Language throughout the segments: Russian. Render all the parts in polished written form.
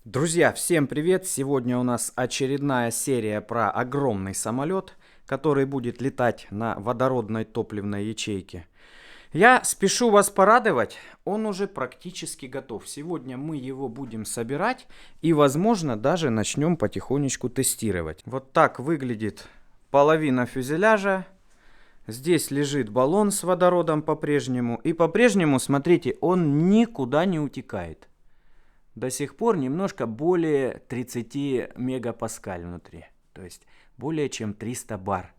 Друзья, всем привет! Сегодня у нас очередная серия про огромный самолет, который будет летать на водородной топливной ячейке. Я спешу вас порадовать, он уже практически готов. Сегодня мы его будем собирать и, возможно, даже начнем потихонечку тестировать. Вот так выглядит половина фюзеляжа. Здесь лежит баллон с водородом по-прежнему. И по-прежнему, смотрите, он никуда не утекает. До сих пор немножко более 30 мегапаскаль внутри. То есть более чем 300 бар.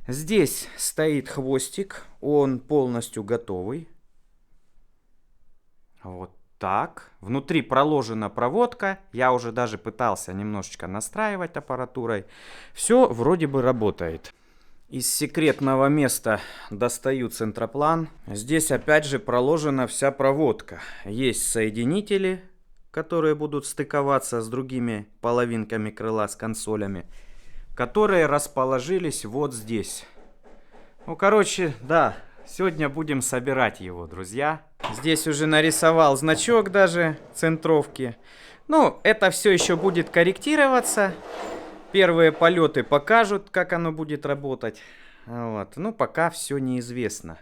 Здесь стоит хвостик. Он полностью готовый. Вот так. Внутри проложена проводка. Я уже даже пытался немножечко настраивать аппаратурой. Все вроде бы работает. Из секретного места достаю центроплан. Здесь опять же проложена вся проводка. Есть соединители, которые будут стыковаться с другими половинками крыла, с консолями, которые расположились вот здесь. Ну, короче, да, сегодня будем собирать его, друзья. Здесь уже нарисовал значок даже центровки. Ну, это все еще будет корректироваться. Первые полеты покажут, как оно будет работать. Вот. Ну, пока все неизвестно.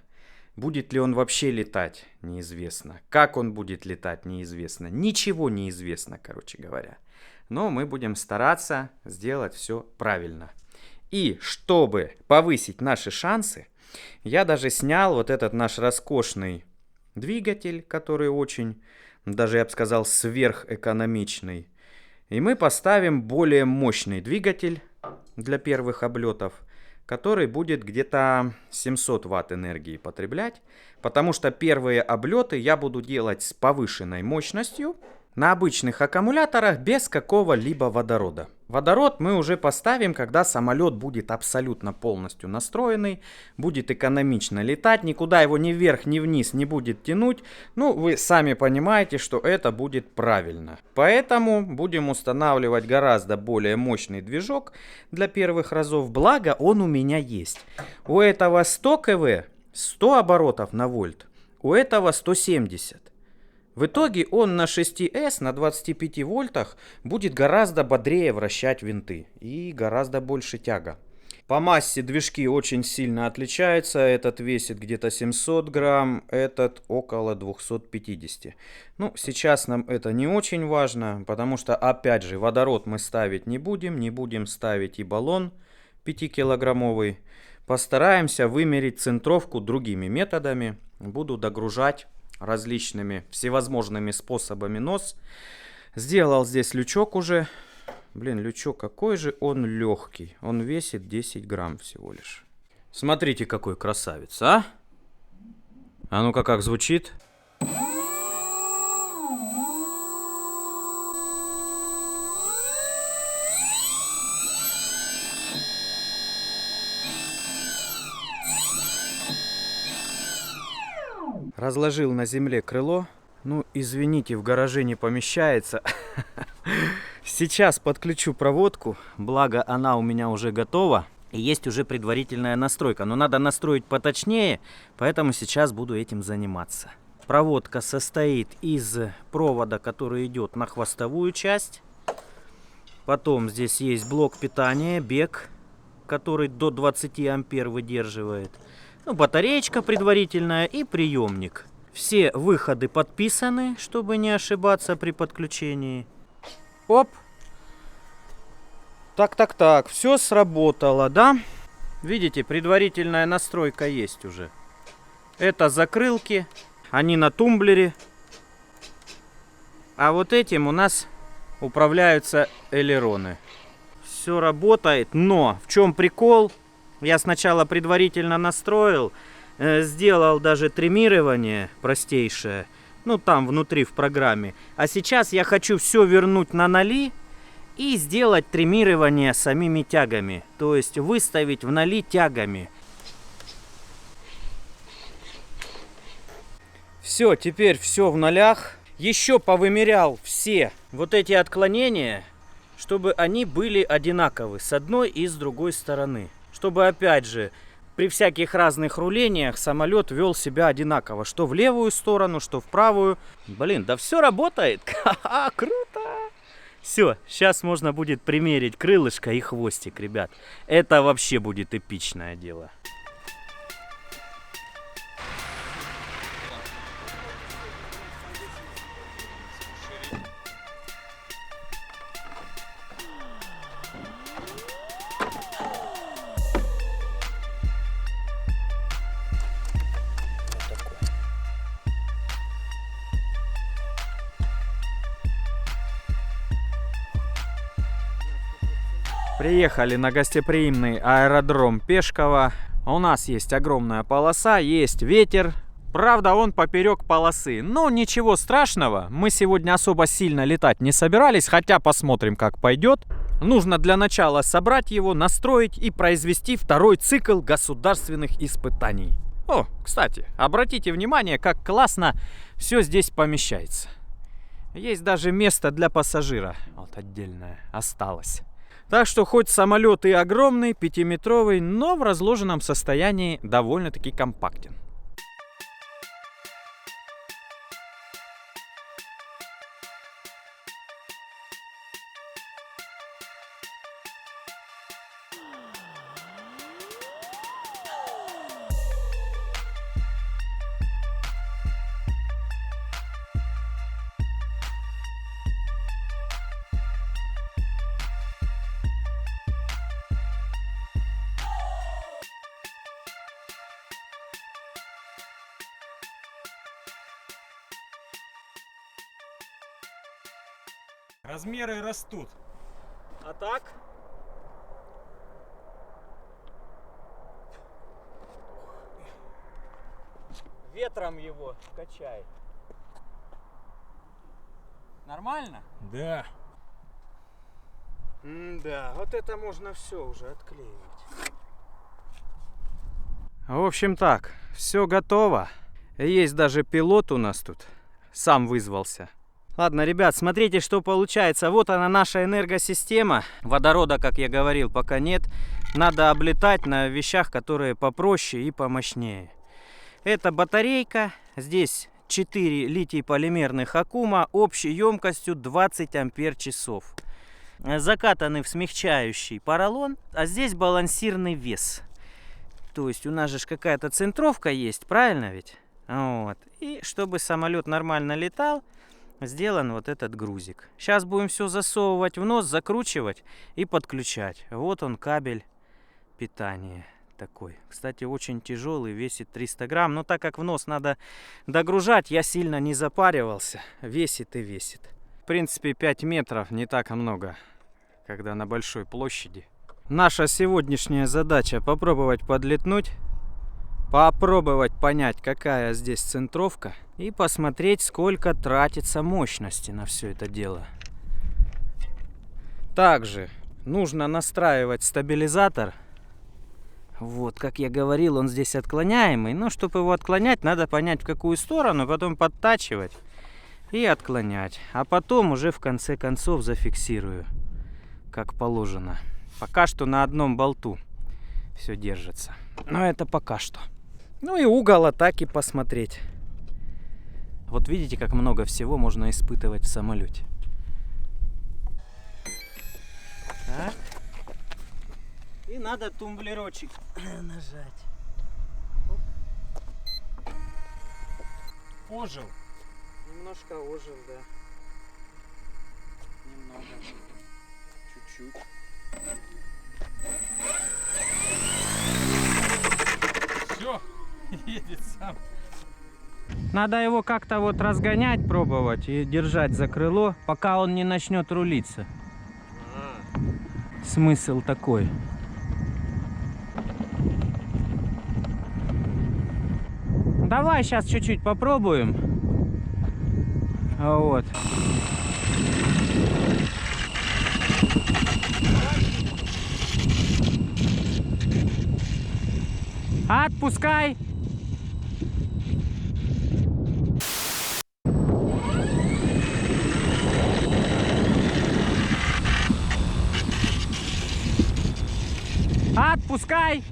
Будет ли он вообще летать, неизвестно. Как он будет летать, неизвестно. Ничего неизвестно, короче говоря. Но мы будем стараться сделать все правильно. И чтобы повысить наши шансы, я даже снял вот этот наш роскошный двигатель, который очень, даже я бы сказал, сверхэкономичный. И мы поставим более мощный двигатель для первых облетов, который будет где-то 700 ватт энергии потреблять, потому что первые облеты я буду делать с повышенной мощностью на обычных аккумуляторах без какого-либо водорода. Водород мы уже поставим, когда самолет будет абсолютно полностью настроенный, будет экономично летать, никуда его ни вверх, ни вниз не будет тянуть. Ну, вы сами понимаете, что это будет правильно. Поэтому будем устанавливать гораздо более мощный движок для первых разов. Благо, он у меня есть. У этого 100 кв, 100 оборотов на вольт, у этого 170. В итоге он на 6С на 25 вольтах будет гораздо бодрее вращать винты и гораздо больше тяга. По массе движки очень сильно отличаются. Этот весит где-то 700 грамм, этот около 250. Ну, сейчас нам это не очень важно, потому что, опять же, водород мы ставить не будем ставить и баллон 5-килограммовый. Постараемся вымерить центровку другими методами. Буду догружать различными всевозможными способами нос. Сделал здесь лючок уже. Блин, лючок какой же он легкий. Он весит 10 грамм всего лишь. Смотрите, какой красавец, а? А ну-ка, как звучит? Разложил на земле крыло. Ну, извините, в гараже не помещается. Сейчас подключу проводку. Благо, она у меня уже готова. И есть уже предварительная настройка. Но надо настроить поточнее, поэтому сейчас буду этим заниматься. Проводка состоит из провода, который идет на хвостовую часть. Потом здесь есть блок питания, бек, который до 20 ампер выдерживает. Ну, батареечка предварительная и приемник. Все выходы подписаны, чтобы не ошибаться при подключении. Оп. Так. Все сработало, да? Видите, предварительная настройка есть уже. Это закрылки. Они на тумблере. А вот этим у нас управляются элероны. Все работает, но в чем прикол? Я сначала предварительно настроил, сделал даже триммирование простейшее, ну там внутри в программе. А сейчас я хочу все вернуть на ноли и сделать триммирование самими тягами. То есть выставить в ноли тягами. Все, теперь все в нолях. Еще повымерял все вот эти отклонения, чтобы они были одинаковы с одной и с другой стороны. Чтобы, опять же, при всяких разных рулениях самолет вел себя одинаково. Что в левую сторону, что в правую. Блин, да все работает. Ха-ха, круто! Все, сейчас можно будет примерить крылышко и хвостик, ребят. Это вообще будет эпичное дело. Приехали на гостеприимный аэродром Пешково. У нас есть огромная полоса, есть ветер. Правда, он поперек полосы. Но ничего страшного. Мы сегодня особо сильно летать не собирались, хотя посмотрим, как пойдет. Нужно для начала собрать его, настроить и произвести второй цикл государственных испытаний. О, кстати, обратите внимание, как классно все здесь помещается. Есть даже место для пассажира. Вот отдельное осталось. Так что хоть самолет и огромный, 5-метровый, но в разложенном состоянии довольно-таки компактен. Размеры растут. А так? Ветром его качай. Нормально? Да. Да, вот это можно все уже отклеивать. В общем так, все готово. Есть даже пилот у нас тут. Сам вызвался. Ладно, ребят, смотрите, что получается. Вот она, наша энергосистема. Водорода, как я говорил, пока нет. Надо облетать на вещах, которые попроще и помощнее. Это батарейка. Здесь 4 литий-полимерных аккума общей емкостью 20 ампер-часов. Закатаны в смягчающий поролон, а здесь балансирный вес. То есть у нас же какая-то центровка есть, правильно ведь? Вот. И чтобы самолет нормально летал, сделан вот этот грузик. Сейчас будем все засовывать в нос, закручивать и подключать. Вот он, кабель питания такой. Кстати, очень тяжелый, весит 300 грамм. Но так как в нос надо догружать, я сильно не запаривался. Весит и весит. В принципе, 5 метров не так много, когда на большой площади. Наша сегодняшняя задача — попробовать подлетнуть, попробовать понять, какая здесь центровка, и посмотреть, сколько тратится мощности на все это дело. Также нужно настраивать стабилизатор. Вот, как я говорил, он здесь отклоняемый. Но чтобы его отклонять, надо понять, в какую сторону, потом подтачивать и отклонять. А потом уже в конце концов зафиксирую, как положено. Пока что на одном болту все держится. Но это пока что. Ну и угол атаки посмотреть. Вот видите, как много всего можно испытывать в самолете. Так. И надо тумблерочек нажать. Оп. Ожил. Немножко ожил, да. Немного. Чуть-чуть. Все, едет сам. Надо его как-то вот разгонять, пробовать и держать за крыло, пока он не начнет рулиться. Смысл такой. Давай сейчас чуть-чуть попробуем. Вот. Отпускай. Отпускай.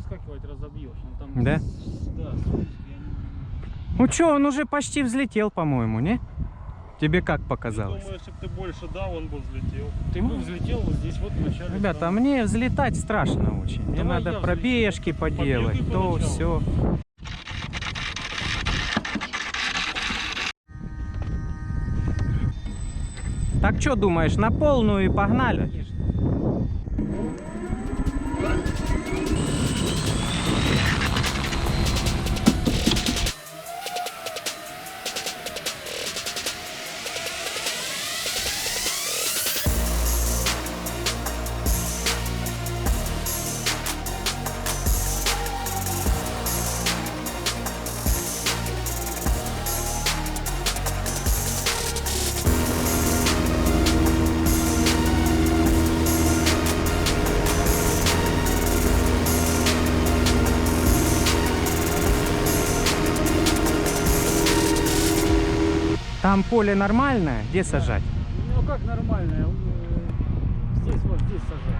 Скакивать разобьешь. Он там... Да? Да. Ну чё, он уже почти взлетел, по-моему, не? Тебе как показалось? Думаю, если бы ты больше дал, он бы взлетел. Ты бы взлетел вот здесь вот в начале. Ребята, там. мне взлетать страшно очень. Мне Давай надо я пробежки взлечу. поделать, Побегай то поначалу. все. Так что думаешь, на полную и погнали? Там поле нормальное, где сажать? Ну как нормально? Здесь вот здесь сажать.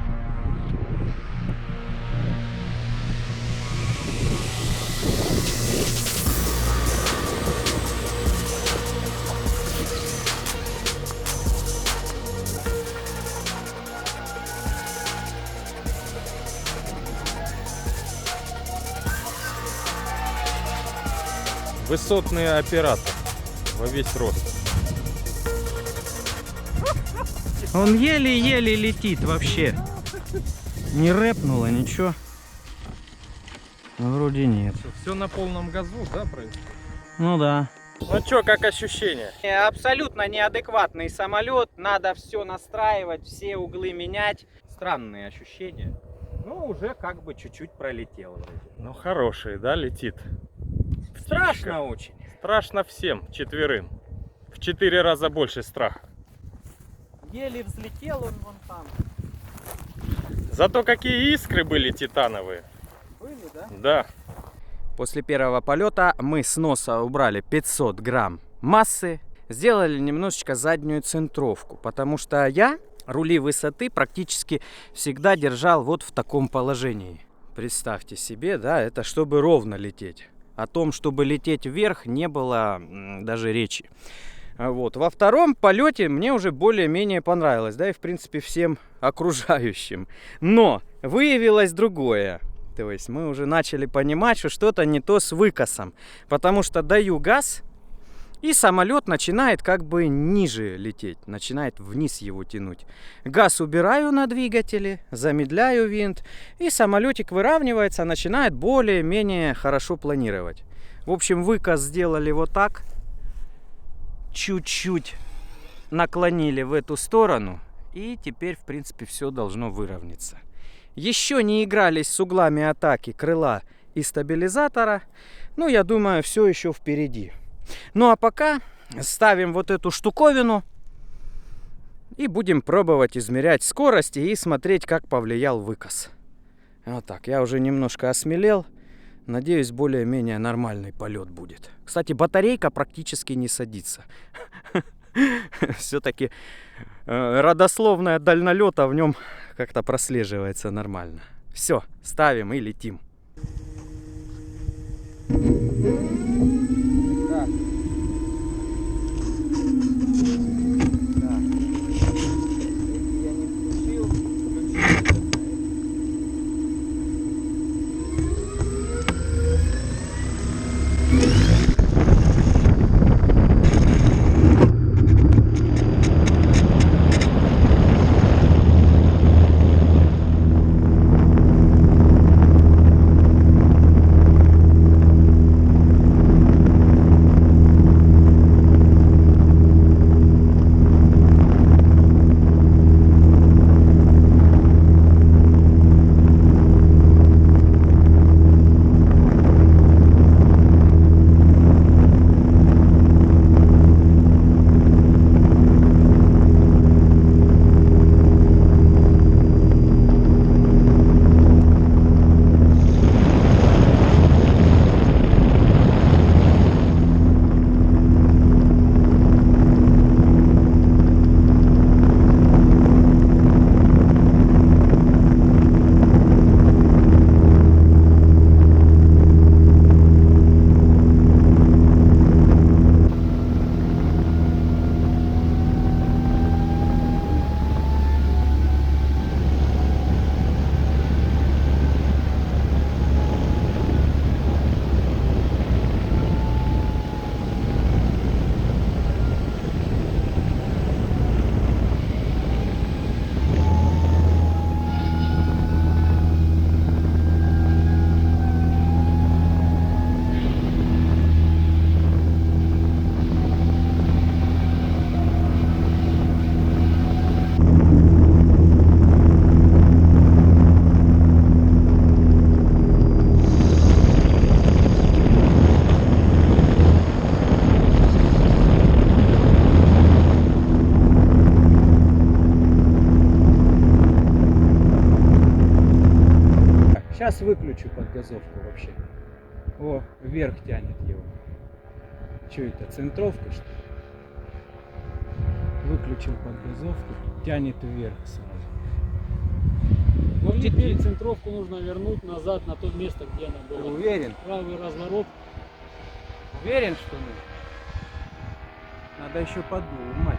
Высотный оператор во весь рост. Он еле-еле летит вообще. Не рэпнуло, ничего. Ну, вроде нет. Все на полном газу, да, происходит? Ну да. Ну чё, как ощущение? Абсолютно неадекватный самолет. Надо все настраивать, все углы менять. Странные ощущения. Ну, уже как бы чуть-чуть пролетел вроде. Ну хороший, да, летит. Страшно очень. Страшно всем, четверым. В 4 раза больше страха. Еле взлетел он вон там. Зато какие искры были титановые. Были, да? Да. После первого полета мы с носа убрали 500 грамм массы. Сделали немножечко заднюю центровку, потому что я рули высоты практически всегда держал вот в таком положении. Представьте себе, да, это чтобы ровно лететь. О том, чтобы лететь вверх, не было даже речи. Вот. Во втором полете мне уже более-менее понравилось, да, и в принципе всем окружающим. Но выявилось другое. То есть мы уже начали понимать, что что-то не то с выкосом. Потому что даю газ, и самолет начинает как бы ниже лететь, начинает вниз его тянуть. Газ убираю на двигателе, замедляю винт, и самолетик выравнивается, начинает более-менее хорошо планировать. В общем, выкос сделали вот так. Чуть-чуть наклонили в эту сторону, и теперь, в принципе, все должно выровняться. Еще не игрались с углами атаки крыла и стабилизатора, но я думаю, все еще впереди. Ну а пока ставим вот эту штуковину и будем пробовать измерять скорости и смотреть, как повлиял выкос. Вот так, я уже немножко осмелел. Надеюсь, более-менее нормальный полет будет. Кстати, батарейка практически не садится. Все-таки родословная дальнолета в нем как-то прослеживается нормально. Все, ставим и летим. подгазовку вообще. О, вверх тянет его. Что это, центровка что ли? Выключил подгазовку, тянет вверх сразу. Ну Вот и теперь теперь центровку нужно вернуть назад на то место, где она ты была. уверен? Правый разворот. Уверен, что нужно? Надо еще подумать.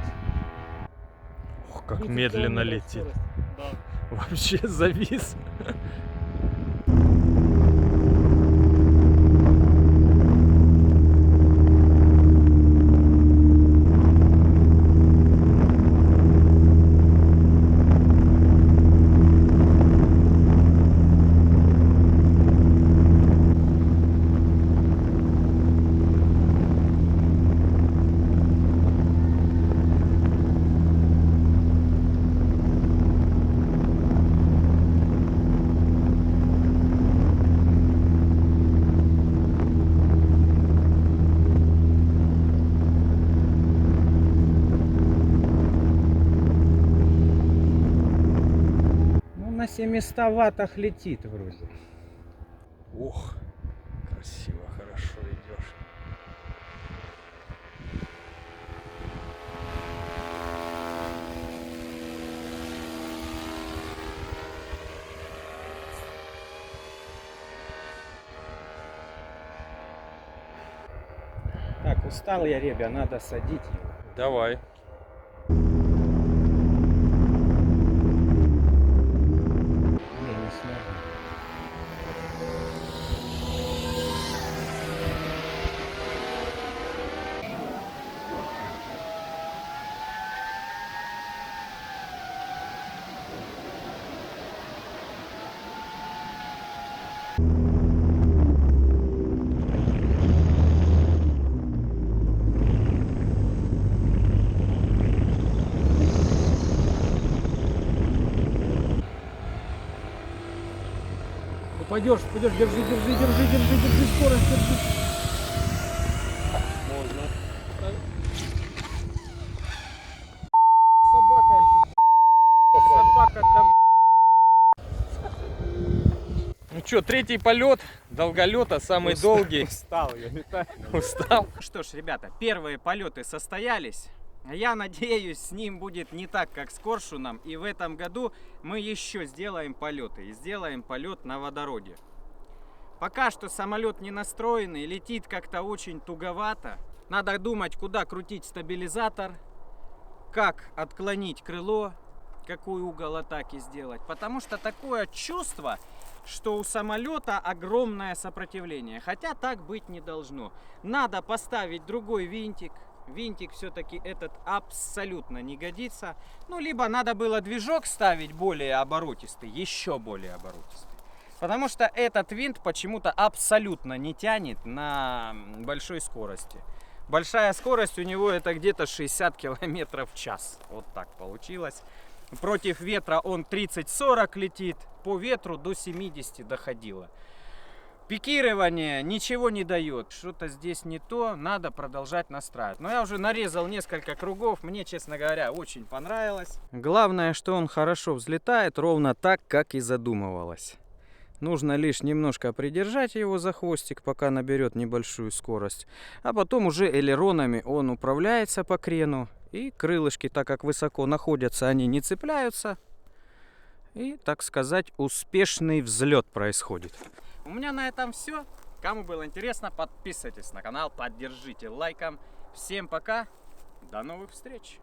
Ох, как 30 медленно километров летит. скорость. Да. Вообще завис. Ну, на 700 ваттах летит вроде. Ох, красиво, хорошо идешь. Так, устал я, ребя, надо садить его. Давай. Не смогу. Упадешь, держи скорость, держи. Можно. Собака еще. Собака там. Ну что, третий полет долголета, самый долгий. Устал я, летаю. Устал. Что ж, ребята, первые полеты состоялись. Я надеюсь, с ним будет не так, как с Коршуном. И в этом году мы еще сделаем полеты. И сделаем полет на водороде. Пока что самолет не настроенный, летит как-то очень туговато. Надо думать, куда крутить стабилизатор, как отклонить крыло, какой угол атаки сделать. Потому что такое чувство, что у самолета огромное сопротивление. Хотя так быть не должно. Надо поставить другой винтик. Винтик все-таки этот абсолютно не годится. Ну, либо надо было движок ставить более оборотистый, еще более оборотистый. Потому что этот винт почему-то абсолютно не тянет на большой скорости. Большая скорость у него это где-то 60 км в час. Вот так получилось. Против ветра он 30-40 летит, по ветру до 70 доходило. Пикирование ничего не дает, что-то здесь не то, надо продолжать настраивать. Но я уже нарезал несколько кругов, мне, честно говоря, очень понравилось. Главное, что он хорошо взлетает, ровно так, как и задумывалось. Нужно лишь немножко придержать его за хвостик, пока наберет небольшую скорость. А потом уже элеронами он управляется по крену. И крылышки, так как высоко находятся, они не цепляются. И, так сказать, успешный взлет происходит. У меня на этом все. Кому было интересно, подписывайтесь на канал, поддержите лайком. Всем пока, до новых встреч!